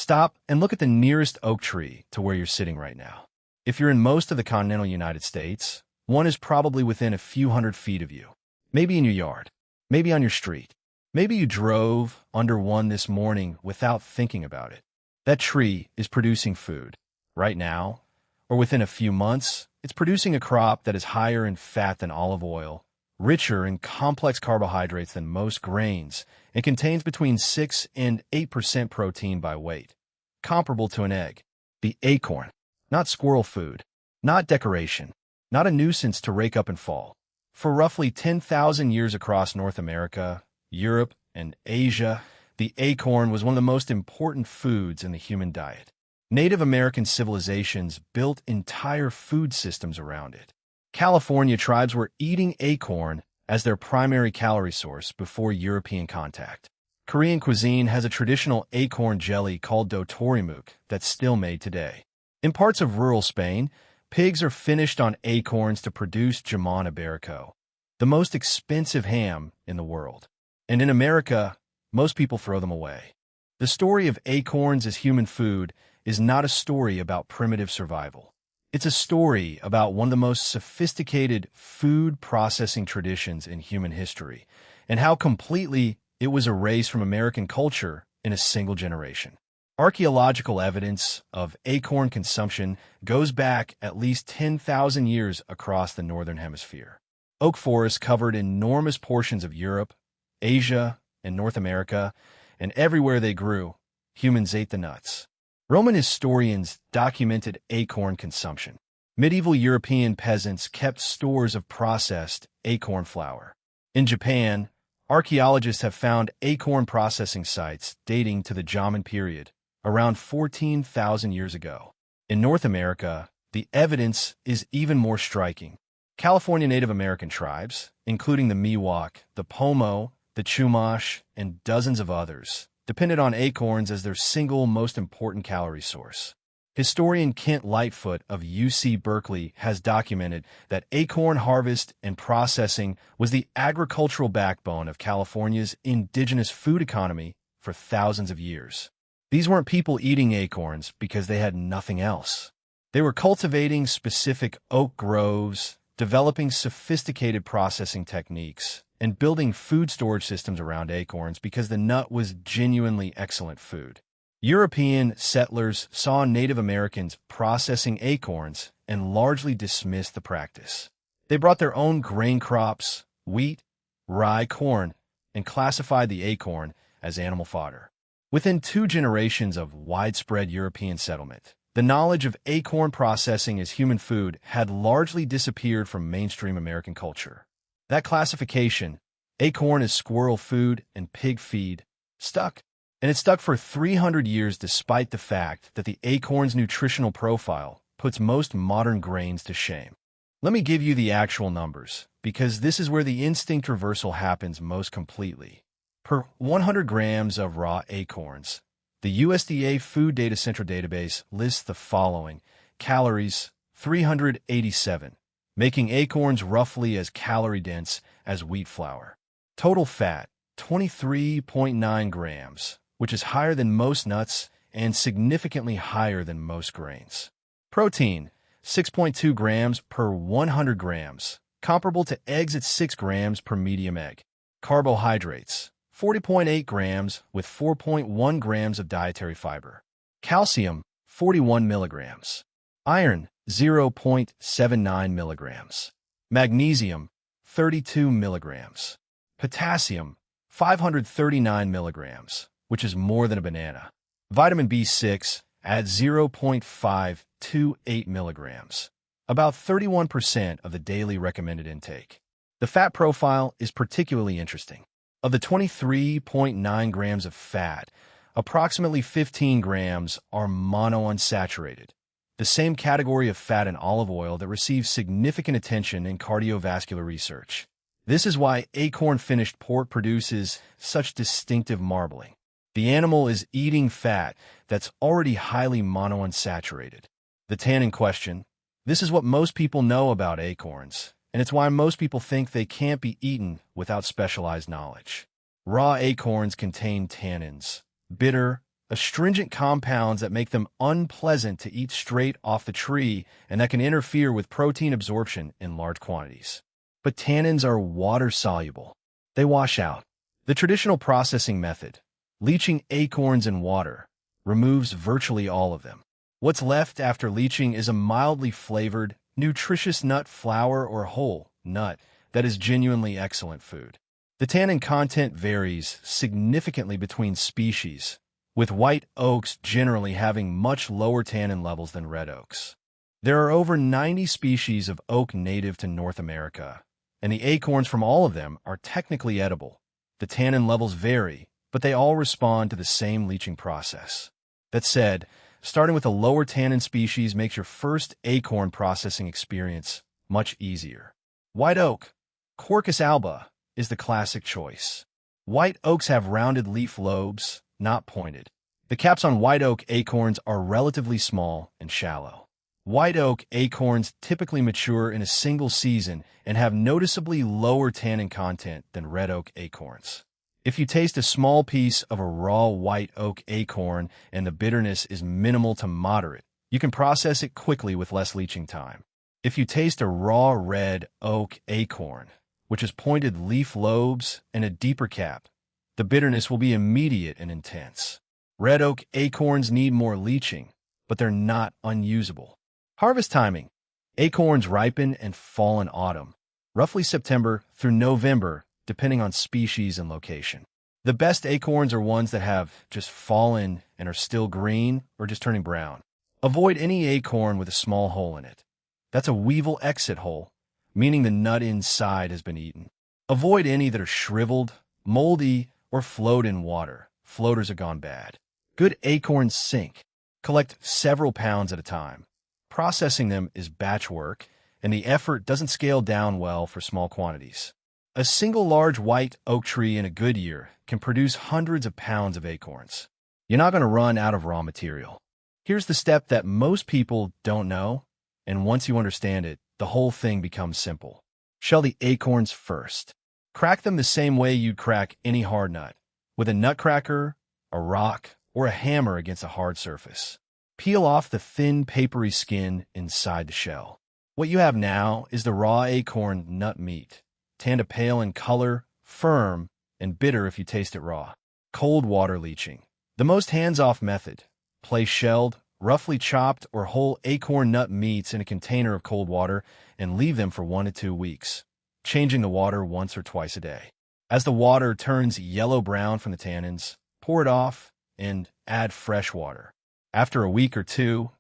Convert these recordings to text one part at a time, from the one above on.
Stop and look at the nearest oak tree to where you're sitting right now. If you're in most of the continental United States, one is probably within a few hundred feet of you. Maybe in your yard, maybe on your street. Maybe you drove under one this morning without thinking about it. That tree is producing food. Right now, or within a few months, it's producing a crop that is higher in fat than olive oil, richer in complex carbohydrates than most grains, and contains between 6 and 8% protein by weight, comparable to an egg. The acorn, not squirrel food, not decoration, not a nuisance to rake up and fall. For roughly 10,000 years across North America, Europe, and Asia, the acorn was one of the most important foods in the human diet. Native American civilizations built entire food systems around it. California tribes were eating acorn as their primary calorie source before European contact. Korean cuisine has a traditional acorn jelly called dotorimuk that's still made today. In parts of rural Spain, pigs are finished on acorns to produce Jomon iberico, the most expensive ham in the world. And in America, most people throw them away. The story of acorns as human food is not a story about primitive survival. It's a story about one of the most sophisticated food processing traditions in human history, and how completely it was erased from American culture in a single generation. Archaeological evidence of acorn consumption goes back at least 10,000 years across the Northern Hemisphere. Oak forests covered enormous portions of Europe, Asia, and North America, and everywhere they grew, humans ate the nuts. Roman historians documented acorn consumption. Medieval European peasants kept stores of processed acorn flour. In Japan, archaeologists have found acorn processing sites dating to the Jomon period, around 14,000 years ago. In North America, the evidence is even more striking. California Native American tribes, including the Miwok, the Pomo, the Chumash, and dozens of others, depended on acorns as their single most important calorie source. Historian Kent Lightfoot of UC Berkeley has documented that acorn harvest and processing was the agricultural backbone of California's indigenous food economy for thousands of years. These weren't people eating acorns because they had nothing else. They were cultivating specific oak groves, developing sophisticated processing techniques, and building food storage systems around acorns because the nut was genuinely excellent food. European settlers saw Native Americans processing acorns and largely dismissed the practice. They brought their own grain crops, wheat, rye, corn, and classified the acorn as animal fodder. Within 2 generations of widespread European settlement, the knowledge of acorn processing as human food had largely disappeared from mainstream American culture. That classification, acorn as squirrel food and pig feed, stuck. And it stuck for 300 years despite the fact that the acorn's nutritional profile puts most modern grains to shame. Let me give you the actual numbers, because this is where the instinct reversal happens most completely. Per 100 grams of raw acorns, the USDA Food Data Central database lists the following: calories, 387, making acorns roughly as calorie-dense as wheat flour. Total fat, 23.9 grams, which is higher than most nuts and significantly higher than most grains. Protein, 6.2 grams per 100 grams, comparable to eggs at 6 grams per medium egg. Carbohydrates, 40.8 grams with 4.1 grams of dietary fiber. Calcium, 41 milligrams. Iron, 0.79 milligrams. Magnesium, 32 milligrams. Potassium, 539 milligrams, which is more than a banana. Vitamin B6 at 0.528 milligrams, about 31% of the daily recommended intake. The fat profile is particularly interesting. Of the 23.9 grams of fat, approximately 15 grams are monounsaturated, the same category of fat in olive oil that receives significant attention in cardiovascular research. This is why acorn finished pork produces such distinctive marbling. The animal is eating fat that's already highly monounsaturated. The tannin question: this is what most people know about acorns, and it's why most people think they can't be eaten without specialized knowledge. Raw acorns contain tannins, bitter, astringent compounds that make them unpleasant to eat straight off the tree and that can interfere with protein absorption in large quantities. But tannins are water-soluble. They wash out. The traditional processing method, leaching acorns in water, removes virtually all of them. What's left after leaching is a mildly flavored, nutritious nut flour or whole nut that is genuinely excellent food. The tannin content varies significantly between species, with white oaks generally having much lower tannin levels than red oaks. There are over 90 species of oak native to North America, and the acorns from all of them are technically edible. The tannin levels vary, but they all respond to the same leaching process. That said, starting with a lower tannin species makes your first acorn processing experience much easier. White oak, Quercus alba, is the classic choice. White oaks have rounded leaf lobes, not pointed. The caps on white oak acorns are relatively small and shallow. White oak acorns typically mature in a single season and have noticeably lower tannin content than red oak acorns. If you taste a small piece of a raw white oak acorn and the bitterness is minimal to moderate, you can process it quickly with less leaching time. If you taste a raw red oak acorn, which has pointed leaf lobes and a deeper cap, the bitterness will be immediate and intense. Red oak acorns need more leaching, but they're not unusable. Harvest timing. Acorns ripen and fall in autumn, roughly September through November, depending on species and location. The best acorns are ones that have just fallen and are still green or just turning brown. Avoid any acorn with a small hole in it. That's a weevil exit hole, meaning the nut inside has been eaten. Avoid any that are shriveled, moldy, or float in water. Floaters have gone bad. Good acorns sink. Collect several pounds at a time. Processing them is batch work, and the effort doesn't scale down well for small quantities. A single large white oak tree in a good year can produce hundreds of pounds of acorns. You're not going to run out of raw material. Here's the step that most people don't know, and once you understand it, the whole thing becomes simple. Shell the acorns first. Crack them the same way you'd crack any hard nut, with a nutcracker, a rock, or a hammer against a hard surface. Peel off the thin, papery skin inside the shell. What you have now is the raw acorn nut meat, tanned to pale in color, firm, and bitter if you taste it raw. Cold water leaching. The most hands-off method. Place shelled, roughly chopped, or whole acorn nut meats in a container of cold water and leave them for 1 to 2 weeks, changing the water once or twice a day. As the water turns yellow-brown from the tannins, pour it off and add fresh water. After a week or two,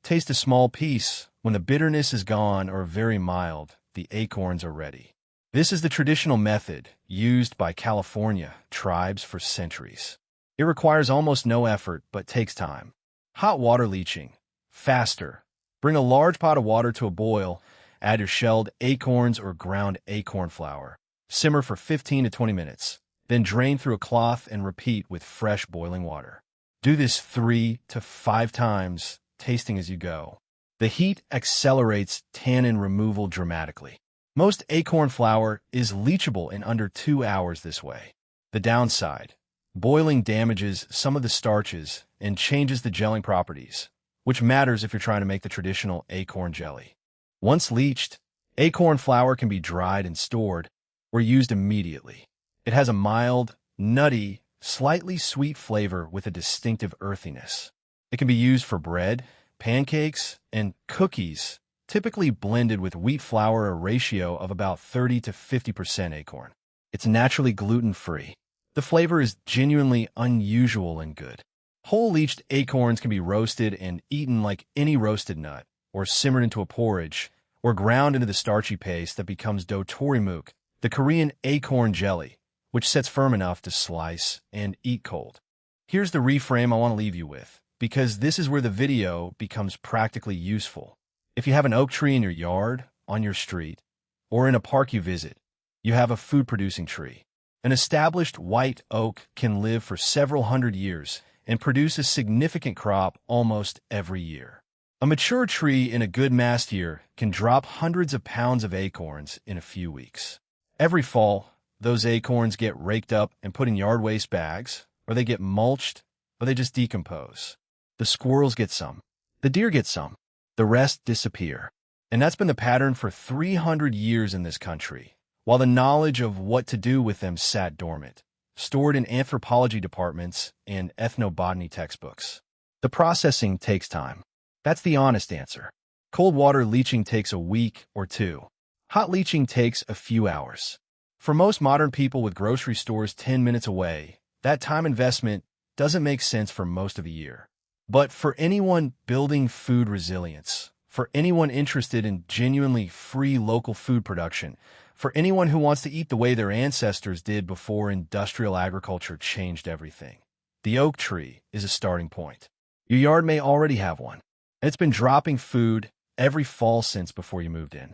taste a small piece. When the bitterness is gone or very mild, the acorns are ready. This is the traditional method used by California tribes for centuries. It requires almost no effort but takes time. Hot water leaching. Faster. Bring a large pot of water to a boil. Add your shelled acorns or ground acorn flour. Simmer for 15 to 20 minutes. Then drain through a cloth and repeat with fresh boiling water. Do this 3 to 5 times, tasting as you go. The heat accelerates tannin removal dramatically. Most acorn flour is leachable in under 2 hours this way. The downside: boiling damages some of the starches and changes the gelling properties, which matters if you're trying to make the traditional acorn jelly. Once leached, acorn flour can be dried and stored or used immediately. It has a mild, nutty, slightly sweet flavor with a distinctive earthiness. It can be used for bread, pancakes, and cookies, typically blended with wheat flour, a ratio of about 30 to 50% acorn. It's naturally gluten-free. The flavor is genuinely unusual and good. Whole leached acorns can be roasted and eaten like any roasted nut, or simmered into a porridge, or ground into the starchy paste that becomes dotorimuk, the Korean acorn jelly, which sets firm enough to slice and eat cold. Here's the reframe I want to leave you with, because this is where the video becomes practically useful. If you have an oak tree in your yard, on your street, or in a park you visit, you have a food-producing tree. An established white oak can live for several hundred years and produce a significant crop almost every year. A mature tree in a good mast year can drop hundreds of pounds of acorns in a few weeks. Every fall, those acorns get raked up and put in yard waste bags, or they get mulched, but they just decompose. The squirrels get some. The deer get some. The rest disappear. And that's been the pattern for 300 years in this country, while the knowledge of what to do with them sat dormant, stored in anthropology departments and ethnobotany textbooks. The processing takes time. That's the honest answer. Cold water leaching takes a week or two. Hot leaching takes a few hours. For most modern people with grocery stores 10 minutes away, that time investment doesn't make sense for most of the year. But for anyone building food resilience, for anyone interested in genuinely free local food production, for anyone who wants to eat the way their ancestors did before industrial agriculture changed everything, the oak tree is a starting point. Your yard may already have one, and it's been dropping food every fall since before you moved in.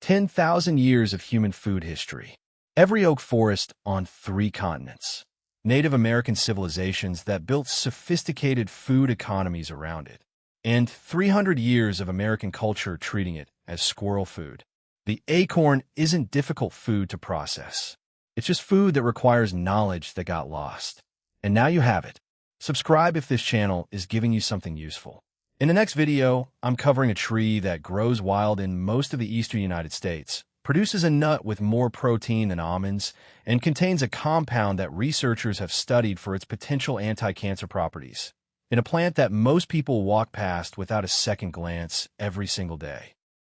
10,000 years of human food history. Every oak forest on 3 continents. Native American civilizations that built sophisticated food economies around it. And 300 years of American culture treating it as squirrel food. The acorn isn't difficult food to process. It's just food that requires knowledge that got lost. And now you have it. Subscribe if this channel is giving you something useful. In the next video, I'm covering a tree that grows wild in most of the eastern United States, produces a nut with more protein than almonds, and contains a compound that researchers have studied for its potential anti-cancer properties, in a plant that most people walk past without a second glance every single day.